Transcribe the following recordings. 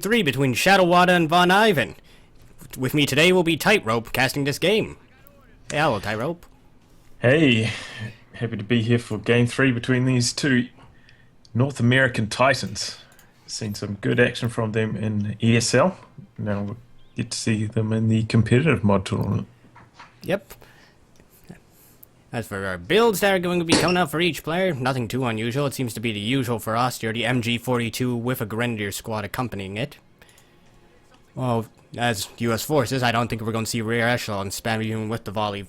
3 between Shadowadda and VonIvan. With me today will be Tightrope casting this game. Hey, hello, Tightrope. Hey, happy to be here for game 3 between these two North American Titans. Seen some good action from them in ESL. Now we'll get to see them in the competitive mod tournament. Yep. As for our builds that are going to be coming out for each player, nothing too unusual. It seems to be the usual for us. You're the MG42 with a Grenadier squad accompanying it. Well, as US forces, I don't think we're going to see rear echelon spamming with the volley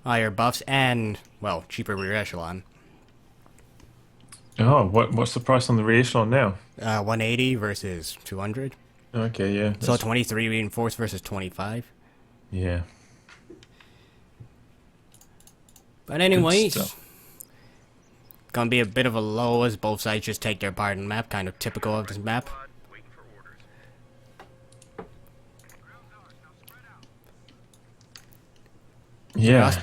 fire buffs and, well, cheaper rear echelon. Oh, what's the price on the rear echelon now? 180 versus 200. Okay, yeah. So 23 reinforced versus 25. Yeah. But anyways, gonna be a bit of a low as both sides just take their part in the map, kind of typical of this map. Yeah,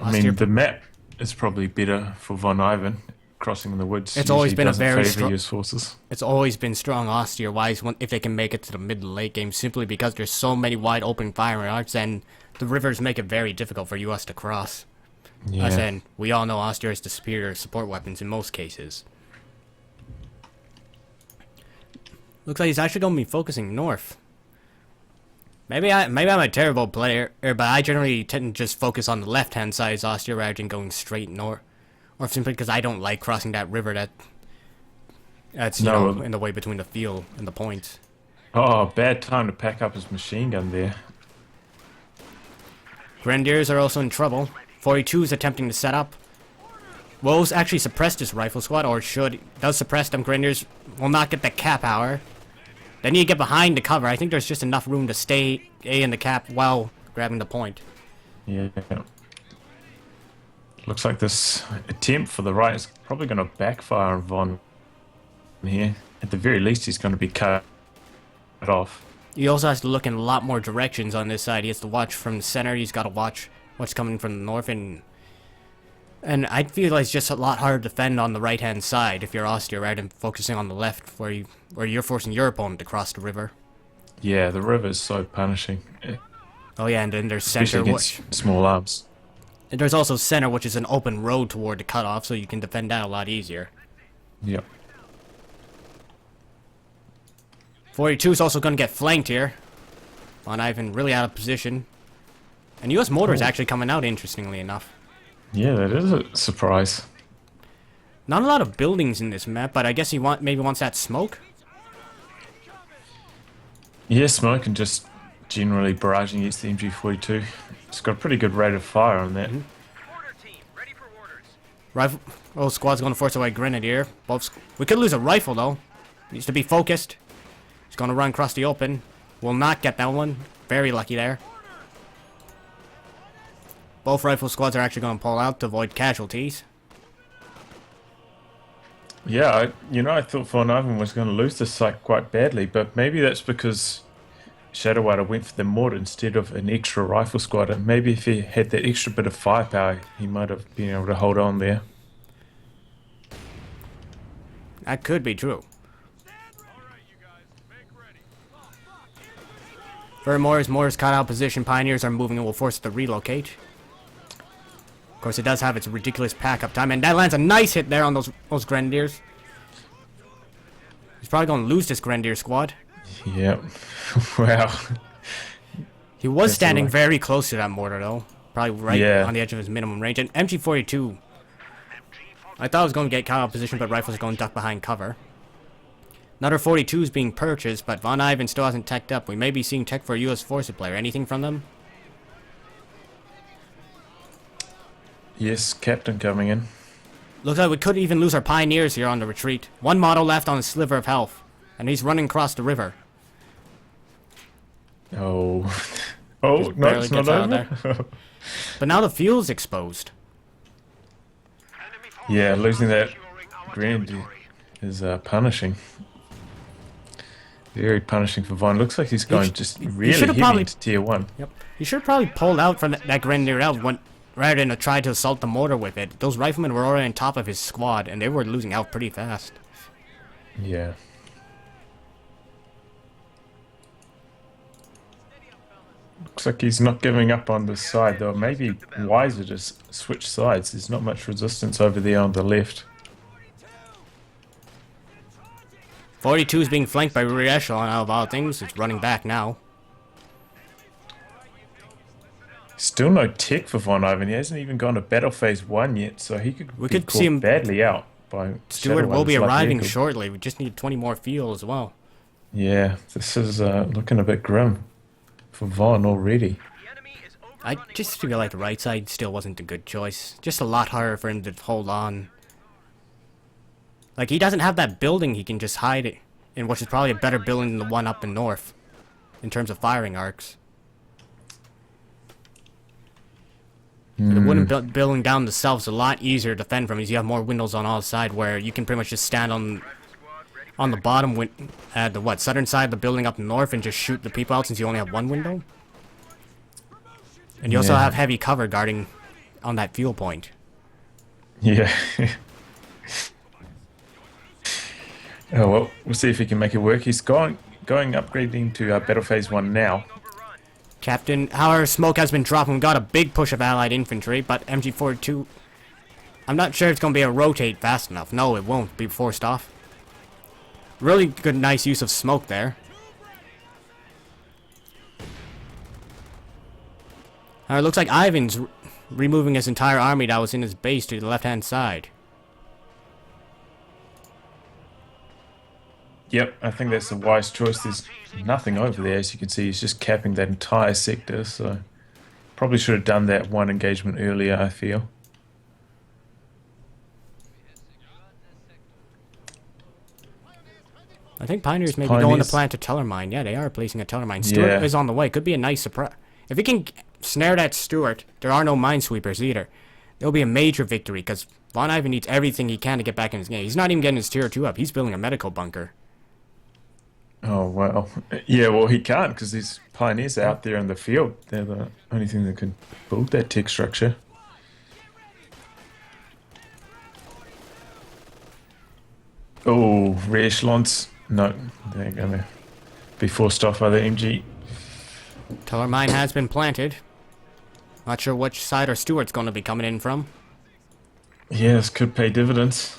I mean, the map is probably better for VonIvan. Crossing in the woods it's always been a very strong US forces. It's always been strong Austria wise if they can make it to the mid and late game, simply because there's so many wide open firing arcs and the rivers make it very difficult for US to cross. Yeah. And we all know Austria is the superior support weapons in most cases. Looks like he's actually going to be focusing north. Maybe I'm a terrible player, but I generally tend to just focus on the left-hand side as Austria rather than going straight north. Or simply because I don't like crossing that river that's, you know, in the way between the field and the point. Oh, bad time to pack up his machine gun there. Grenadiers are also in trouble. 42 is attempting to set up. Woes actually suppressed his rifle squad, or does suppress them. Grenadiers will not get the cap hour. They need to get behind the cover. I think there's just enough room to stay in the cap while grabbing the point. Yeah. Looks like this attempt for the right is probably going to backfire on Von here. At the very least, he's going to be cut off. He also has to look in a lot more directions on this side. He has to watch from the center. He's got to watch what's coming from the north. And I feel like it's just a lot harder to defend on the right-hand side if you're Austria rather than focusing on the left where you're forcing your opponent to cross the river. Yeah, the river is so punishing. Oh yeah, and then there's center, against small arms. And there's also center, which is an open road toward the cutoff, so you can defend that a lot easier. Yep. 42 is also going to get flanked here. VonIvan really out of position. And US Mortar is actually coming out, interestingly enough. Yeah, that is a surprise. Not a lot of buildings in this map, but I guess he maybe wants that smoke? Yeah, smoke and just generally barraging against the MG42. It's got a pretty good rate of fire on that. Rifle. Oh, squad's going to force away Grenadier. We could lose a rifle, though. Needs to be focused. He's going to run across the open. Will not get that one. Very lucky there. Both rifle squads are actually going to pull out to avoid casualties. Yeah, I thought VonIvan was going to lose this site quite badly, but maybe that's because Shadowadda went for the mortar instead of an extra rifle squad. And maybe if he had that extra bit of firepower, he might have been able to hold on there. That could be true. Furthermore, as Moore's caught out position, Pioneers are moving and will force it to relocate. Of course, it does have its ridiculous pack-up time, and that lands a nice hit there on those Grenadiers. He's probably going to lose this Grenadier squad. Yep. Wow. He was standing very close to that mortar, though. Probably right on the edge of his minimum range. And MG42, I thought it was going to get caught out of position, but rifles are going to duck behind cover. Another 42 is being purchased, but VonIvan still hasn't teched up. We may be seeing tech for a US Forces player. Anything from them? Yes, Captain coming in. Looks like we could even lose our Pioneers here on the retreat. One model left on a sliver of health, and he's running across the river. Oh. Oh, no, it's not over. But now the field's exposed. Yeah, losing that Grenadier is punishing. Very punishing for Von. Looks like he's going just really heavy into tier 1. Yep. He should have probably pulled out from that Grenadier out rather than to try to assault the mortar with it. Those riflemen were already on top of his squad, and they were losing out pretty fast. Yeah. like he's not giving up on this side, though. Maybe wiser to switch sides. There's not much resistance over there on the left. 42 is being flanked by rear echelon out of all things. It's running back now. Still no tech for VonIvan. He hasn't even gone to battle phase 1 yet, so he could We be could see him badly out by Stewart will be Shadowadda's light arriving vehicle. shortly. We just need 20 more fuel as well. Yeah, this is looking a bit grim for Von already. I just feel like the right side still wasn't a good choice. Just a lot harder for him to hold on. Like, he doesn't have that building he can just hide it in, which is probably a better building than the one up in north in terms of firing arcs. The wooden building down the south is a lot easier to defend from because you have more windows on all sides where you can pretty much just stand on the bottom at the southern side of the building up north and just shoot the people out since you only have one window. And you also have heavy cover guarding on that fuel point. Yeah. Oh well, we'll see if he can make it work. He's going upgrading to battle phase 1 now. Captain, our smoke has been dropping. We got a big push of allied infantry, but MG42... I'm not sure it's going to be able to rotate fast enough. No, it won't be forced off. Really good, nice use of smoke there. It looks like Ivan's removing his entire army that was in his base to the left-hand side. Yep, I think that's a wise choice. There's nothing over there, as you can see. He's just capping that entire sector, so probably should have done that one engagement earlier, I feel. I think Pioneers may be going to plant a teller mine. Yeah, they are placing a teller mine. Stewart is on the way. Could be a nice surprise. If he can snare that Stewart, there are no minesweepers either. It'll be a major victory, because VonIvan needs everything he can to get back in his game. He's not even getting his tier 2 up. He's building a medical bunker. Oh, well. Yeah, well, he can't, because these Pioneers are out there in the field. They're the only thing that can build that tech structure. Oh, rear echelons. No, they're going to be forced off by the MG. Teller mine has been planted. Not sure which side or Stewart's going to be coming in from. Yeah, this could pay dividends.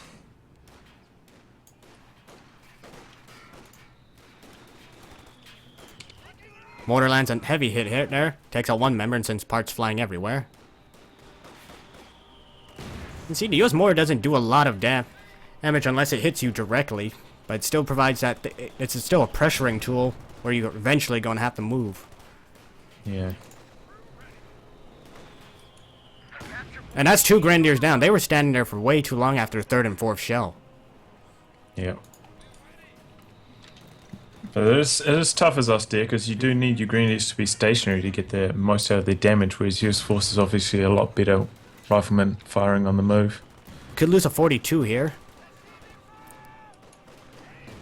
Mortar lands a heavy hit there. Takes out one member and sends parts flying everywhere. You see, the US mortar doesn't do a lot of damage unless it hits you directly. But it still provides that... It's still a pressuring tool where you're eventually going to have to move. Yeah. And that's 2 Grenadiers down. They were standing there for way too long after 3rd and 4th shell. Yeah. But it is tough as us there, because you do need your Grenadiers to be stationary to get the most out of their damage, whereas US Force is obviously a lot better riflemen firing on the move. Could lose a 42 here.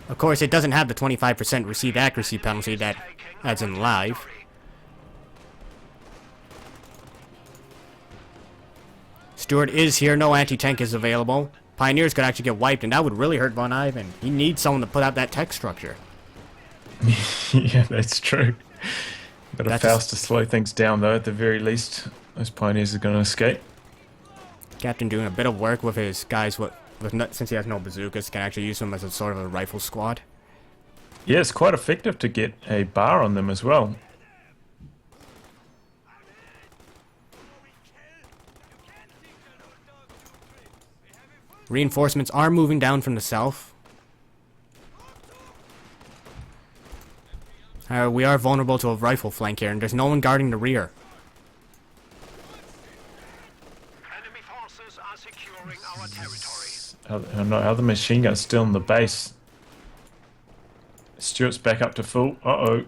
Of course, it doesn't have the 25% received accuracy penalty that adds in live. Stewart is here, no anti-tank is available. Pioneers could actually get wiped, and that would really hurt VonIvan. He needs someone to put out that tech structure. Yeah, that's true. But a Faust to slow things down, though, at the very least. Those Pioneers are going to escape. Captain doing a bit of work with his guys since he has no bazookas, can actually use them as a sort of a rifle squad. Yeah, it's quite effective to get a bar on them as well. Reinforcements are moving down from the south. We are vulnerable to a rifle flank here, and there's no one guarding the rear. Enemy forces are securing our territory. Other machine guns still in the base. Stewart's back up to full. Uh-oh.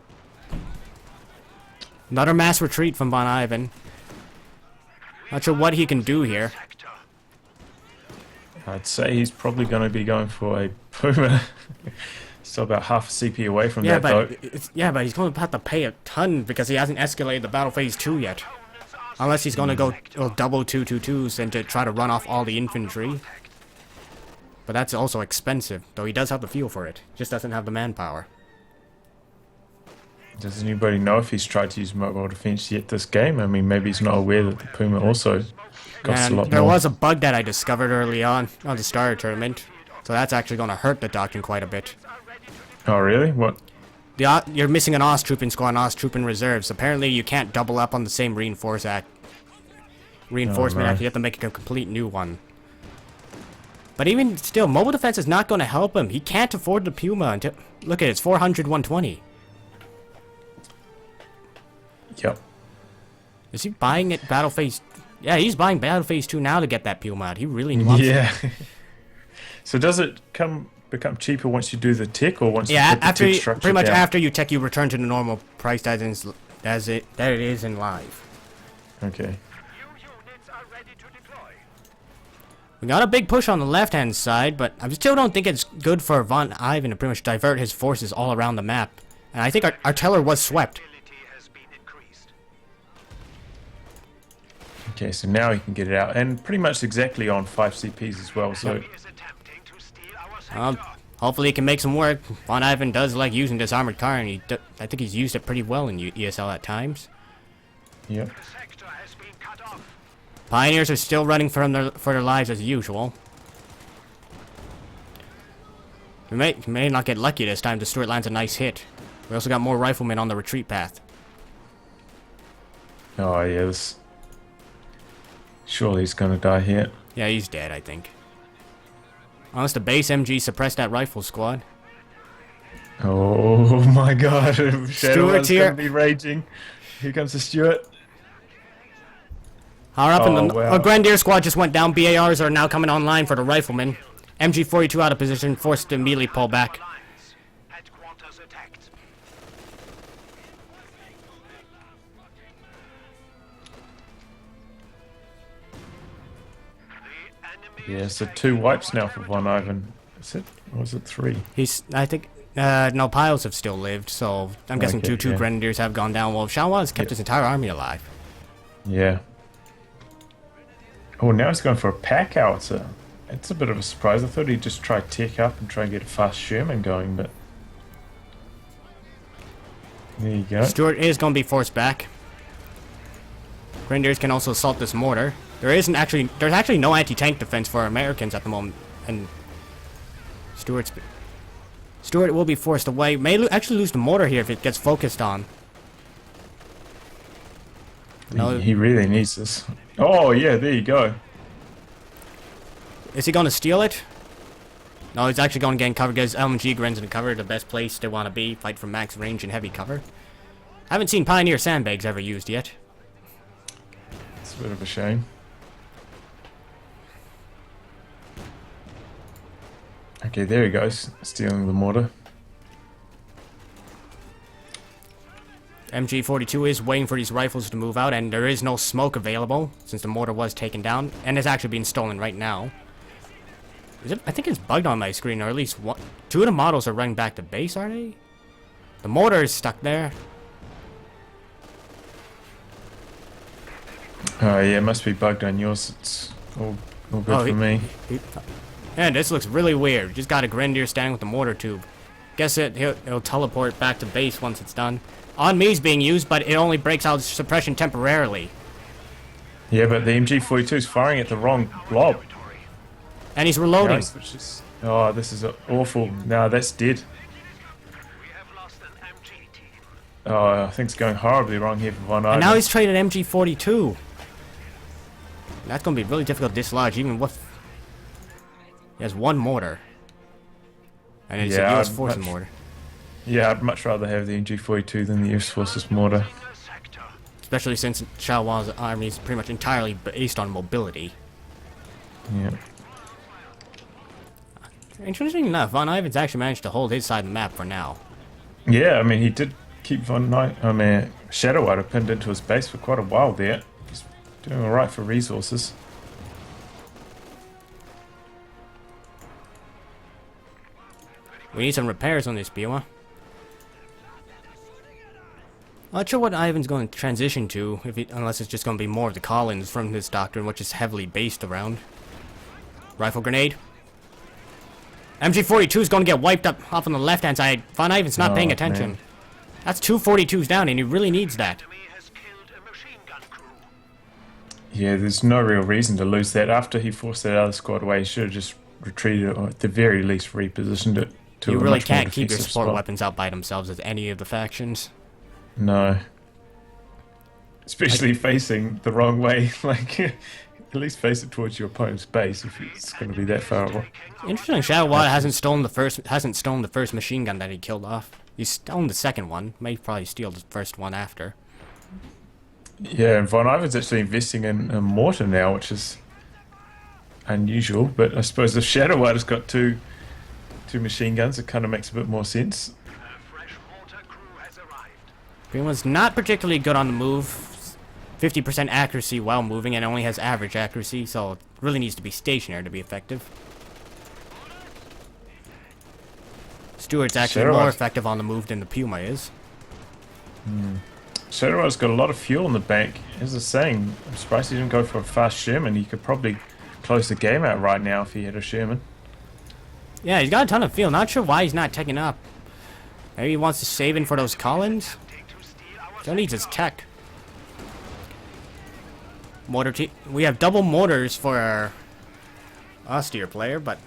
Another mass retreat from VonIvan. Not sure what he can do here. I'd say he's probably going to be going for a Puma. Still about half a CP away from that, though. But he's going to have to pay a ton because he hasn't escalated the battle phase 2 yet. Unless he's going to go double 222s and to try to run off all the infantry. But that's also expensive, though he does have the fuel for it. Just doesn't have the manpower. Does anybody know if he's tried to use mobile defense yet this game? I mean, maybe he's not aware that the Puma also costs a And lot there more. was a bug that I discovered early on the starter tournament, so that's actually going to hurt the doctrine quite a bit. Oh, really? What? You're missing an OS troop in squad and OS troop in reserves. Apparently, you can't double up on the same reinforcement no. act. You have to make a complete new one. But even still, mobile defense is not going to help him. He can't afford the Puma until... Look at it, it's 400, 120. Yep. Is he buying it Battle Phase... Yeah, he's buying Battle Phase 2 now to get that Puma out. He really wants it. Yeah. So does it become cheaper once you do the tech, or once Yeah, you put the after tech you, structure pretty much down? after you tech, you return to the normal price that it is in live. Okay. New units are ready to deploy. We got a big push on the left-hand side, but I still don't think it's good for VonIvan to pretty much divert his forces all around the map. And I think our teller was swept. Ability has been increased. Okay, so now he can get it out, and pretty much exactly on 5 CPs as well. So He is attempting to steal our sector. Hopefully he can make some work. VonIvan does like using this armored car, and I think he's used it pretty well in ESL at times. yep. The sector has been cut off. Pioneers are still running for their lives as usual. We may not get lucky this time. The Stuart lands a nice hit. We also got more riflemen on the retreat path. Oh yeah, this. Surely he's gonna die here. Yeah, he's dead, I think. Unless the base MG suppressed that rifle squad. Oh my God! Shadow's here. gonna be raging. Here comes the Stuart. Higher up in Oh, the wow. Grenadier squad just went down. BARs are now coming online for the riflemen. MG42 out of position, forced to immediately pull back. Lines. Headquarters attacked. The enemy Yeah, is so taking 2 wipes our now for VonIvan. Is it? Or was it 3? I think, no, piles have still lived, so I'm guessing Okay, two yeah. Grenadiers have gone down. Well, Shawadda's kept Yep. his entire army alive. Yeah. Oh, now he's going for a pack out. It's a bit of a surprise. I thought he'd just try tech up and try and get a fast Sherman going, but there you go. Stuart is going to be forced back. Grenadiers can also assault this mortar. There's actually no anti-tank defense for Americans at the moment, and Stuart will be forced away. May actually lose the mortar here if it gets focused on. No, He really needs this. Oh yeah, there you go. is he going to steal it? No, he's actually going to gain cover because LMG Gren's in cover, the best place they want to be. Fight from max range and heavy cover. Haven't seen Pioneer sandbags ever used yet. It's a bit of a shame. Okay, there he goes, stealing the mortar. MG42 is waiting for these rifles to move out, and there is no smoke available since the mortar was taken down, and is actually being stolen right now. I think it's bugged on my screen, or at least 2 of the models are running back to base, are they? The mortar is stuck there. Oh yeah, it must be bugged on yours. It's all good Oh, for me. Yeah, this looks really weird. Just got a Grenadier standing with the mortar tube. Guess it'll teleport back to base once it's done. On me's being used, but it only breaks out suppression temporarily. Yeah, but the MG42 is firing at the wrong blob. And he's reloading. Nice, oh, this is awful. No, that's dead. We have lost an MG team. Oh, I think it's going horribly wrong here for VonIvan. And now he's traded MG42. That's going to be really difficult to dislodge, even with... He has 1 mortar. And it's Yeah, a US I'd Forces much- mortar. Yeah, I'd much rather have the MG42 than the US Forces mortar. The sector. Especially since Shawadda's army is pretty much entirely based on mobility. Yeah. Interesting enough, VonIvan's actually managed to hold his side of the map for now. Yeah, I mean, he did keep Shadowadda pinned into his base for quite a while there. He's doing alright for resources. We need some repairs on this Biwa. Not sure what Ivan's going to transition to, unless it's just going to be more of the Collins from this doctrine, which is heavily based around. Rifle grenade. MG42 is going to get wiped up off on the left-hand side. VonIvan's not Oh, paying attention. man. That's 242s down, and he really needs that. Enemy has killed a machine gun crew. Yeah, there's no real reason to lose that. After he forced that other squad away, he should have just retreated, or at the very least repositioned it to You a really much more can't keep your defensive support spot. weapons out by themselves as any of the factions. No. Especially facing the wrong way. Like, at least face it towards your opponent's base if it's going to be that far away. Interesting, Shadowadda hasn't stolen the first machine gun that he killed off. He's stolen the second one. May probably steal the first one after. Yeah, and VonIvan's actually investing in a mortar now, which is unusual. But I suppose if Shadowadda's got two machine guns, it kind of makes a bit more sense. A fresh mortar crew has arrived. Puma's not particularly good on the move. 50% accuracy while moving, and only has average accuracy, so it really needs to be stationary to be effective. Stuart's actually more Shadowadda's- effective on the move than the Puma is. Shadowadda's got a lot of fuel in the bank. As I was saying, I'm surprised he didn't go for a fast Sherman. He could probably close the game out right now if he had a Sherman. Yeah, he's got a ton of fuel. Not sure why he's not teching up. Maybe he wants to save in for those Collins. Still needs his tech. We have double mortars for our austere player, but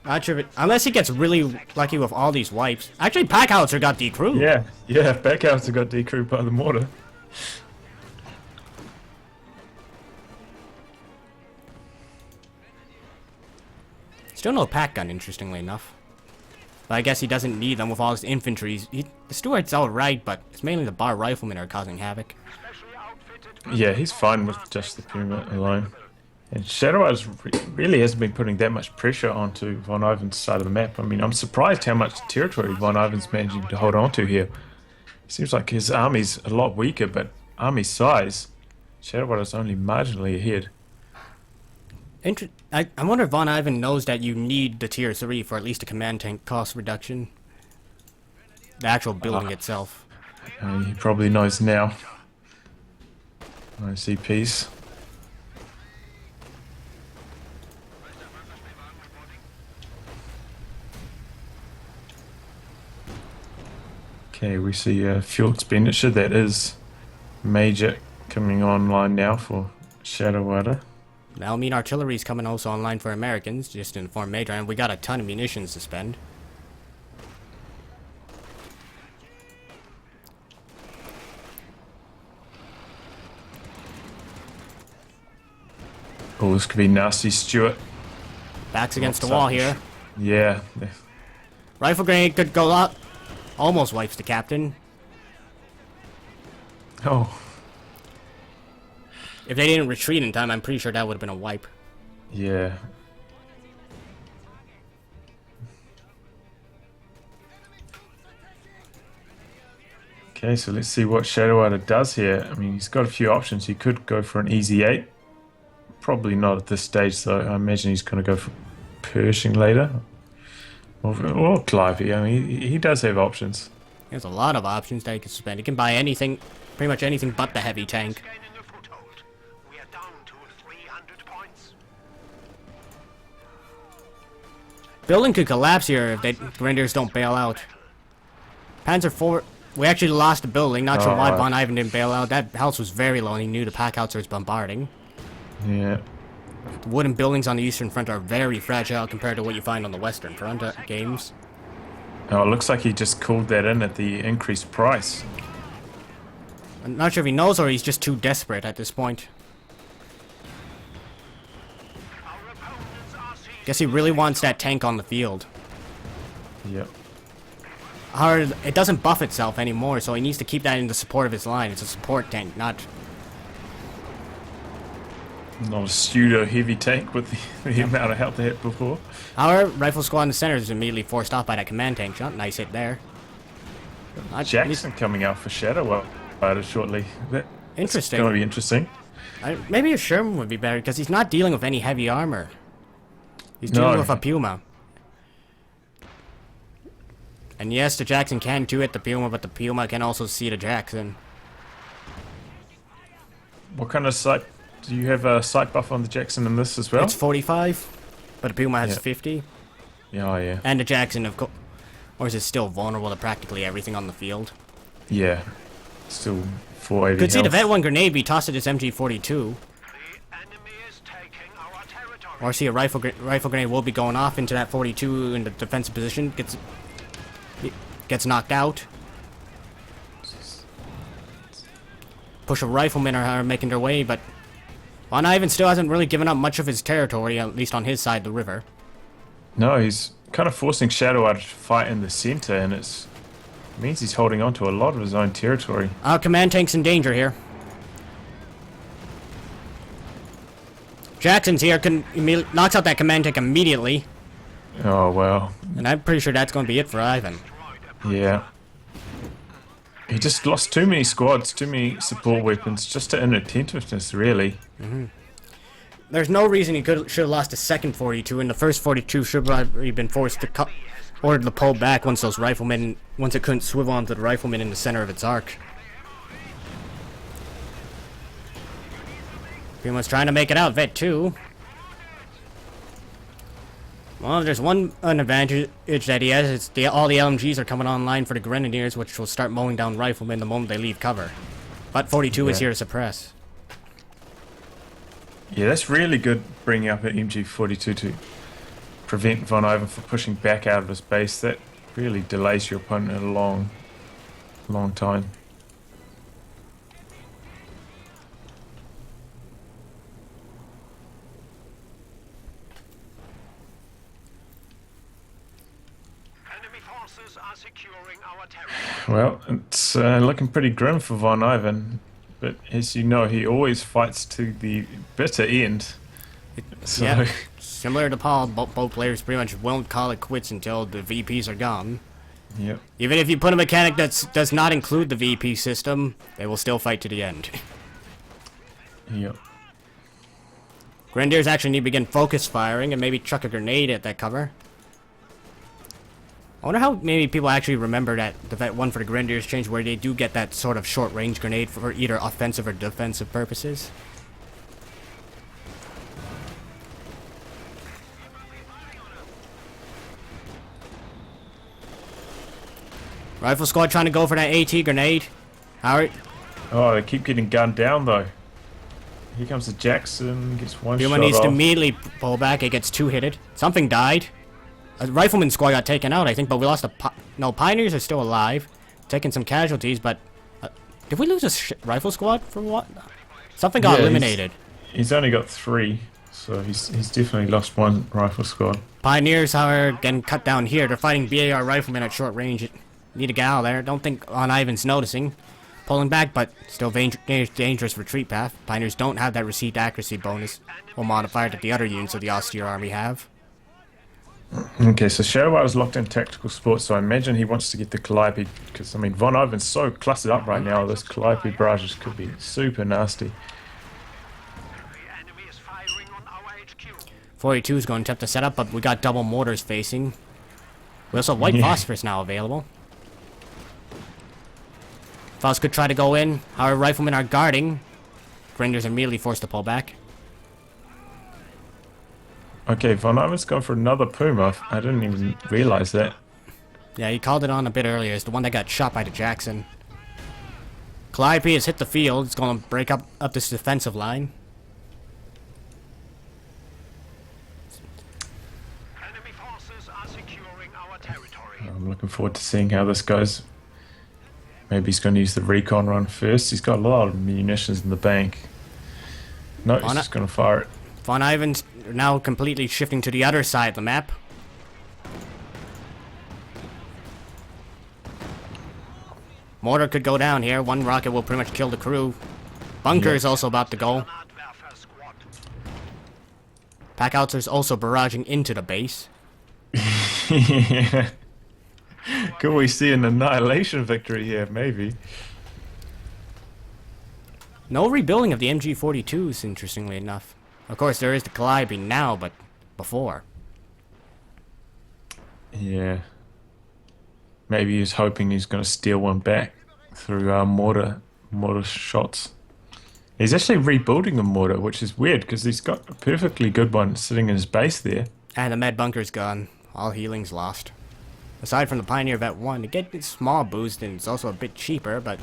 not sure if it, unless he gets really lucky with all these wipes. Actually, Packhauser got decrewed. Yeah, Backhauser got decrewed by the mortar. Still no pack gun, interestingly enough. But I guess he doesn't need them with all his infantry. The Stuart's alright, but it's mainly the bar riflemen are causing havoc. Specially outfitted. Yeah, he's fine with just the Puma alone. And Shadowadda's really hasn't been putting that much pressure onto VonIvan's side of the map. I mean, I'm surprised how much territory VonIvan's managing to hold on to here. Seems like his army's a lot weaker, but army size, Shadowadda's only marginally ahead. I wonder if VonIvan knows that you need the tier 3 for at least a command tank cost reduction. The actual building itself. He probably knows now. No CPs. Okay, we see fuel expenditure. That is major coming online now for Shadowadda. That'll mean artillery's coming also online for Americans, just to inform Major, and we got a ton of munitions to spend. Oh, this could be nasty, Stuart. Backs against the What's wall up? here. Yeah. Rifle grenade could go up. Almost wipes the captain. Oh, If they didn't retreat in time, I'm pretty sure that would have been a wipe. yeah. Okay, so let's see what Shadowadda does here. I mean, he's got a few options. He could go for an easy 8. Probably not at this stage, though. I imagine he's going to go for Pershing later. Or Clivey. I mean, he does have options. There's a lot of options that he can spend. He can buy anything, pretty much anything but the heavy tank. Gaining a foothold. We are down to 300 points. Building could collapse here if the Grenadiers don't bail out. Panzer IV. We actually lost the building. Not sure why VonIvan didn't bail out. That house was very low and he knew the Packhauser was bombarding. Yeah. The wooden buildings on the Eastern Front are very fragile compared to what you find on the Western Front games. Oh, it looks like he just called that in at the increased price. I'm not sure if he knows or he's just too desperate at this point. Our opponents are seizing. Guess he really wants that tank on the field. Yep. However, it doesn't buff itself anymore, so he needs to keep that in the support of his line. It's a support tank, not... Not a pseudo heavy tank with the amount of health they had before. However, Rifle Squad in the center is immediately forced off by that command tank shot. Nice hit there. Jackson coming out for Shadowadda shortly. That's Interesting. going to be interesting. Maybe a Sherman would be better, because he's not dealing with any heavy armor. He's dealing No. with a Puma. And yes, the Jackson can too hit the Puma, but the Puma can also see the Jackson. What kind of sight? Do you have a sight buff on the Jackson in this as well? It's 45, but the Puma has Yeah. 50. Yeah, oh yeah. And the Jackson, of course, is still vulnerable to practically everything on the field. Yeah. Still 480 Could see the health. Vet 1 grenade be tossed at this MG42. The enemy is taking our territory. Or see a rifle grenade will be going off into that 42 in the defensive position. Gets knocked out. Push of riflemen are making their way, but VonIvan still hasn't really given up much of his territory, at least on his side of the river. No, he's kind of forcing Shadowadda to fight in the center, and it means he's holding on to a lot of his own territory. Our command tank's in danger here. Jackson's here, knocks out that command tank immediately, Oh, well. and I'm pretty sure that's going to be it for Ivan. Yeah. He just lost too many squads, too many support weapons, just to inattentiveness, really. There's no reason he should have lost a second 42, and the first 42 should have already been forced to ordered to pull back once it couldn't swivel onto the riflemen in the center of its arc. Pretty much trying to make it out, Vet 2. Well, there's one advantage that he has. It's all the LMGs are coming online for the Grenadiers, which will start mowing down riflemen the moment they leave cover. But 42 is Yeah. here to suppress. Yeah, that's really good bringing up an MG42 to prevent VonIvan from pushing back out of his base. That really delays your opponent a long time. Enemy forces are securing our territory. Well, it's looking pretty grim for VonIvan, but as you know, he always fights to the bitter end. So, Yeah, similar to Paul, both players pretty much won't call it quits until the VPs are gone. yep. Even if you put a mechanic that does not include the VP system, they will still fight to the end. Yep. Grenadiers actually need to begin focus firing and maybe chuck a grenade at that cover. I wonder how maybe people actually remember that the Vet 1 for the Grenadiers change where they do get that sort of short-range grenade for either offensive or defensive purposes. Rifle squad trying to go for that AT grenade. Howard, Oh, they keep getting gunned down though. Here comes the Jackson, gets one Puma shot needs off. to immediately pull back. It gets two-hitted. Something died. A rifleman squad got taken out, I think, but we lost no, Pioneers are still alive. Taking some casualties, but... did we lose a rifle squad for what? Something got Yeah, eliminated. He's only got 3, so he's definitely lost one rifle squad. Pioneers are getting cut down here. They're fighting BAR riflemen at short range. Need to get out of there. Don't think VonIvan's noticing. Pulling back, but still dangerous retreat path. Pioneers don't have that received accuracy bonus or modifier that the other units of the austere army have. Okay, so Shadowadda was locked in tactical sports, so I imagine he wants to get the Calliope, because, I mean, VonIvan's so clustered up right now, this Calliope barrages could be super nasty. The enemy is firing on our HQ. 42 is going to attempt to set up, but we got double mortars facing. We also have white Yeah. phosphorus now available. Faust could try to go in. Our riflemen are guarding. Grenadiers are immediately forced to pull back. Okay, VonIvan's gone for another Puma. I didn't even realize that. Yeah, he called it on a bit earlier. It's the one that got shot by the Jackson. Calliope has hit the field. It's going to break up this defensive line. Enemy forces are securing our territory. I'm looking forward to seeing how this goes. Maybe he's going to use the recon run first. He's got a lot of munitions in the bank. No, he's just going to fire it. VonIvan's now completely shifting to the other side of the map. Mortar could go down here. One rocket will pretty much kill the crew. Bunker is also about to go. Adwerfer squad. Packouts is also barraging into the base. Could we see an annihilation victory here? Maybe. No rebuilding of the MG42s, interestingly enough. Of course, there is the Calliope now, but before. Yeah. Maybe he's hoping he's going to steal one back through mortar shots. He's actually rebuilding a mortar, which is weird because he's got a perfectly good one sitting in his base there. And the med bunker's gone. All healing's lost. Aside from the Pioneer Vet 1, to get a small boost, and it's also a bit cheaper, but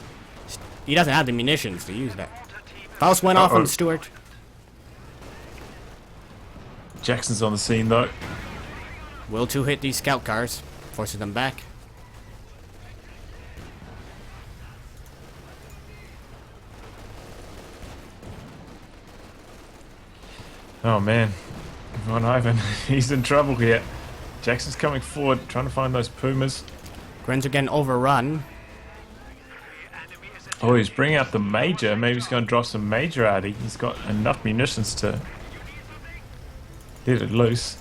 he doesn't have the munitions to use that. Faust went off on Stuart. Jackson's on the scene though. Will 2 hit these scout cars, forces them back. Oh man, VonIvan, he's in trouble here. Jackson's coming forward, trying to find those Pumas. Grens are getting overrun. Oh, he's bringing out the Major. Maybe he's going to drop some Major out. He's got enough munitions to let it loose.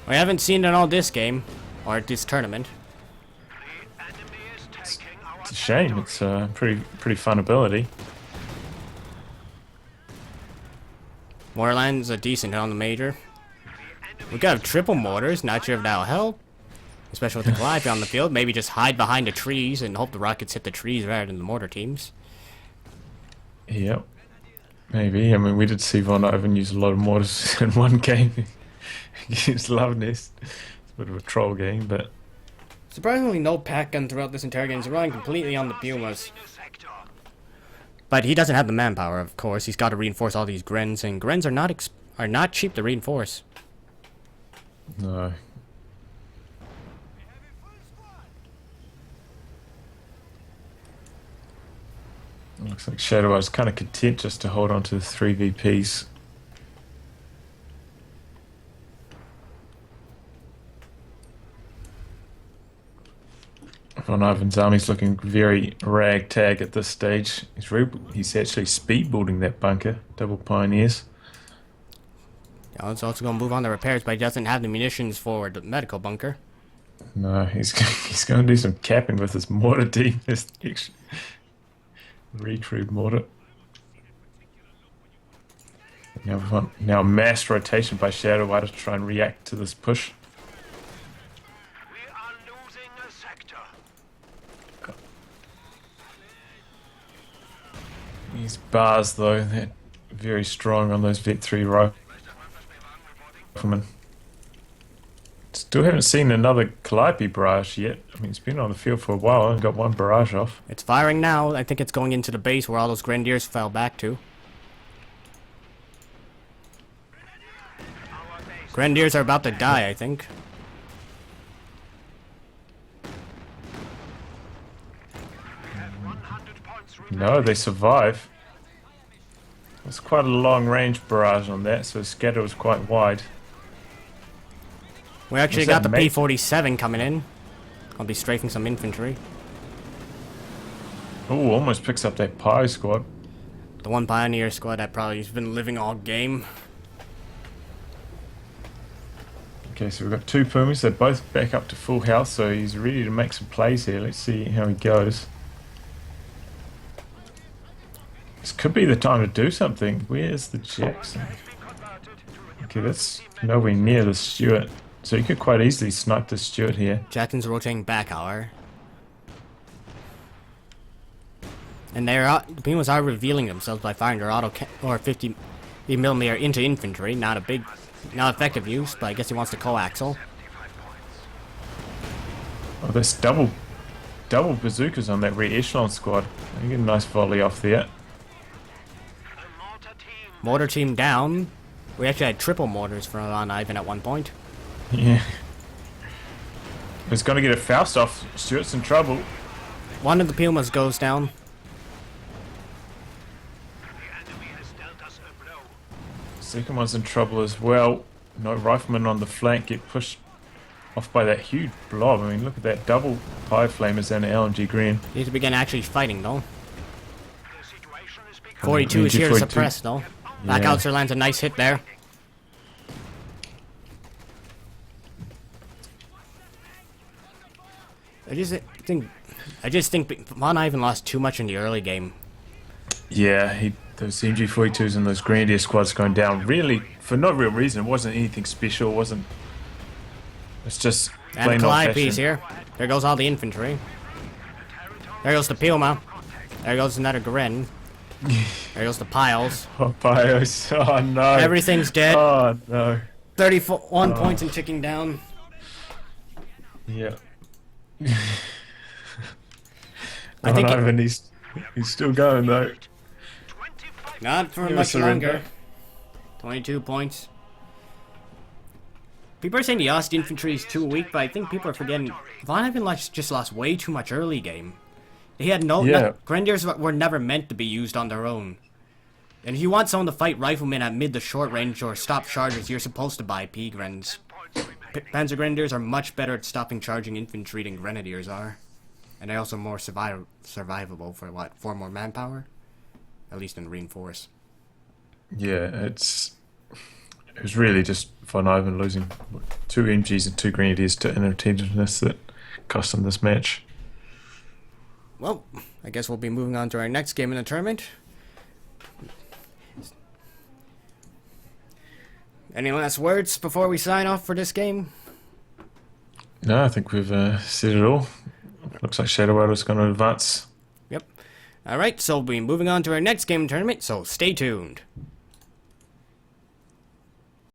We haven't seen it all this game, or this tournament. It's a shame. It's a pretty fun ability. Moorland's a decent hit on the Major. We got triple mortars, not sure if that'll help. Especially with the Goliath on the field. Maybe just hide behind the trees and hope the rockets hit the trees rather than the mortar teams. Yep. Maybe. I mean, we did see VonIvan use a lot of mortars in one game against Love Nest. It's a bit of a troll game, but... Surprisingly, no pack gun throughout this entire game. He's relying completely on the Pumas. But he doesn't have the manpower, of course. He's got to reinforce all these Grens, and Grens are not cheap to reinforce. No. Looks like Shadowadda's kind of content just to hold on to the 3 VPs. VonIvan's army's looking very ragtag at this stage. He's actually speed building that bunker, double pioneers. Yeah, he's also going to move on to repairs, but he doesn't have the munitions for the medical bunker. No, he's going to do some capping with his mortar team. This extra recruit mortar. Now mass rotation by Shadowadda to try and react to this push. We are losing a sector. These bars though, they're very strong on those Vet 3 riflemen. Still haven't seen another Calliope barrage yet. I mean, it's been on the field for a while and got one barrage off. It's firing now. I think it's going into the base where all those Grenadiers fell back to. Grenadiers are about to die, I think. No, they survive. It's quite a long range barrage on that, so the scatter was quite wide. We actually What's got the that, mate? P-47 coming in. I'll be strafing some infantry. Oh, almost picks up that Pie squad. The one Pioneer squad that probably has been living all game. Okay, so we've got 2 Pumas. They're both back up to full health, so he's ready to make some plays here. Let's see how he goes. This could be the time to do something. Where's the Jackson? Okay, that's nowhere near the Stuart. So you could quite easily snipe the Stuart here. Jackson's rotating back, however. And the Pumas are revealing themselves by firing their auto or 50mm into infantry. Not effective use, but I guess he wants to coaxial. Oh, that's double bazookas on that rear echelon squad. You get a nice volley off there. Mortar team down. We actually had triple mortars for VonIvan at one point. Yeah. He's going to get a Faust off. Stuart's in trouble. One of the Pumas goes down. Second one's in trouble as well. No riflemen on the flank get pushed off by that huge blob. I mean, look at that double Pie Flamers and an LMG Green. Need to begin actually fighting though. 42 is here to 42. suppress though. Yeah. Blackoutser lands a nice hit there. I just think VonIvan lost too much in the early game. Yeah, those MG42s and those Grenadier squads going down really for no real reason. It wasn't anything special. It wasn't. It's just And plain the old Calliope's fashioned. here. There goes all the infantry. There goes the Puma. There goes another Gren. There goes the piles. Oh, Bios. Oh no. Everything's dead. Oh no. 31 points and ticking down. Yeah. I think VonIvan, he's still going though. 25 not for Never much surrender. longer. 22 points. People are saying the Aussie infantry is too weak, but I think people are forgetting VonIvan just lost way too much early game. He had Yeah. Grenadiers were never meant to be used on their own. And if you want someone to fight riflemen at mid to short range or stop chargers, you're supposed to buy P-Grens. points remaining. Panzer Grenadiers are much better at stopping charging infantry than Grenadiers are. And they're also more survivable for, 4 more manpower? At least in Reinforce. Yeah, it was really just VonIvan losing 2 MGs and 2 Grenadiers to inattentiveness that cost him this match. Well, I guess we'll be moving on to our next game in the tournament. Any last words before we sign off for this game? No, I think we've said it all. Looks like Shadowadda's going to advance. Yep. Alright, so we'll be moving on to our next game in the tournament, so stay tuned.